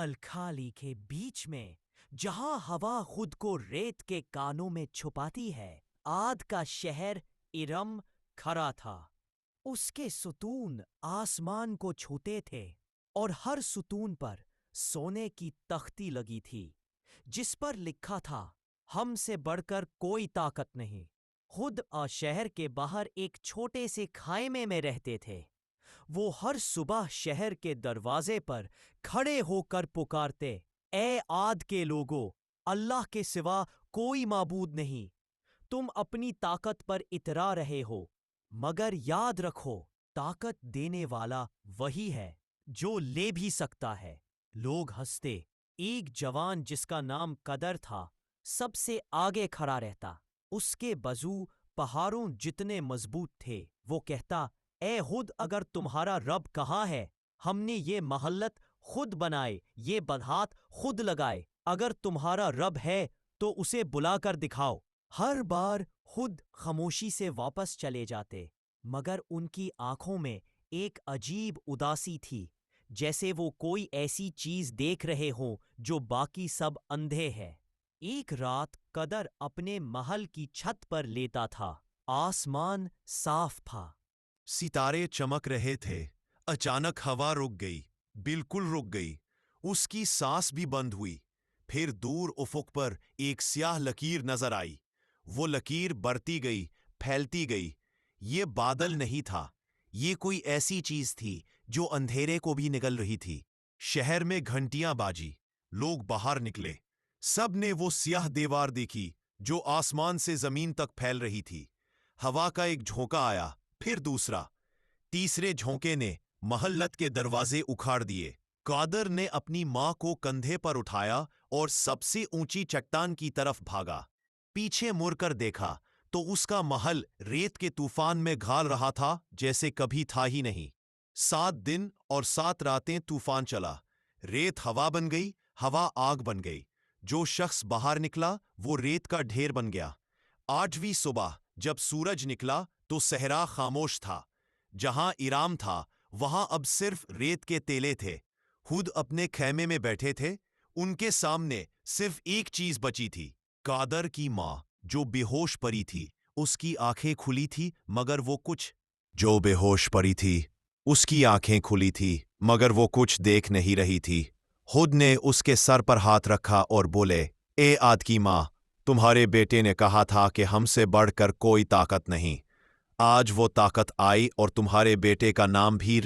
الخالی کے بیچ میں جہاں ہوا خود کو ریت کے کانوں میں چھپاتی ہے، عاد کا شہر ارم کھڑا تھا۔ اس کے ستون آسمان کو چھوتے تھے اور ہر ستون پر سونے کی تختی لگی تھی جس پر لکھا تھا، ہم سے بڑھ کر کوئی طاقت نہیں۔ خود شہر کے باہر ایک چھوٹے سے خیمے میں رہتے تھے۔ وہ ہر صبح شہر کے دروازے پر کھڑے ہو کر پکارتے، اے عاد کے لوگو، اللہ کے سوا کوئی معبود نہیں۔ تم اپنی طاقت پر اترا رہے ہو، مگر یاد رکھو طاقت دینے والا وہی ہے جو لے بھی سکتا ہے۔ لوگ ہنستے۔ ایک جوان جس کا نام قدر تھا سب سے آگے کھڑا رہتا۔ اس کے بازو پہاڑوں جتنے مضبوط تھے۔ وہ کہتا، اے ہود، اگر تمہارا رب کہاں ہے؟ ہم نے یہ محلت خود بنائے، یہ بدہات خود لگائے۔ اگر تمہارا رب ہے تو اسے بلا کر دکھاؤ۔ ہر بار خود خاموشی سے واپس چلے جاتے، مگر ان کی آنکھوں میں ایک عجیب اداسی تھی، جیسے وہ کوئی ایسی چیز دیکھ رہے ہوں جو باقی سب اندھے ہے۔ ایک رات قدر اپنے محل کی چھت پر لیٹا تھا۔ آسمان صاف تھا، ستارے چمک رہے تھے۔ اچانک ہوا رک گئی، بالکل رک گئی۔ اس کی سانس بھی بند ہوئی۔ پھر دور افق پر ایک سیاہ لکیر نظر آئی۔ وہ لکیر بڑھتی گئی، پھیلتی گئی۔ یہ بادل نہیں تھا، یہ کوئی ایسی چیز تھی جو اندھیرے کو بھی نگل رہی تھی۔ شہر میں گھنٹیاں باجی، لوگ باہر نکلے۔ سب نے وہ سیاہ دیوار دیکھی جو آسمان سے زمین تک پھیل رہی تھی۔ ہوا کا ایک جھونکا آیا، پھر دوسرا، تیسرے جھونکے نے محلت کے دروازے اکھاڑ دیے۔ قادر نے اپنی ماں کو کندھے پر اٹھایا اور سب سے اونچی چٹان کی طرف بھاگا۔ پیچھے مڑ کر دیکھا تو اس کا محل ریت کے طوفان میں گھال رہا تھا جیسے کبھی تھا ہی نہیں۔ 7 دن اور 7 راتیں طوفان چلا۔ ریت ہوا بن گئی، ہوا آگ بن گئی۔ جو شخص باہر نکلا وہ ریت کا ڈھیر بن گیا۔ 8ویں صبح جب سورج نکلا تو صحرا خاموش تھا۔ جہاں ارام تھا وہاں اب صرف ریت کے تیلے تھے۔ خود اپنے خیمے میں بیٹھے تھے۔ ان کے سامنے صرف ایک چیز بچی تھی، قادر کی ماں جو بے ہوش پڑی تھی۔ اس کی آنکھیں کھلی تھی مگر وہ کچھ دیکھ نہیں رہی تھی۔ خود نے اس کے سر پر ہاتھ رکھا اور بولے، اے عاد کی ماں، تمہارے بیٹے نے کہا تھا کہ ہم سے بڑھ کر کوئی طاقت نہیں۔ آج وہ طاقت آئی اور تمہارے بیٹے کا نام بھی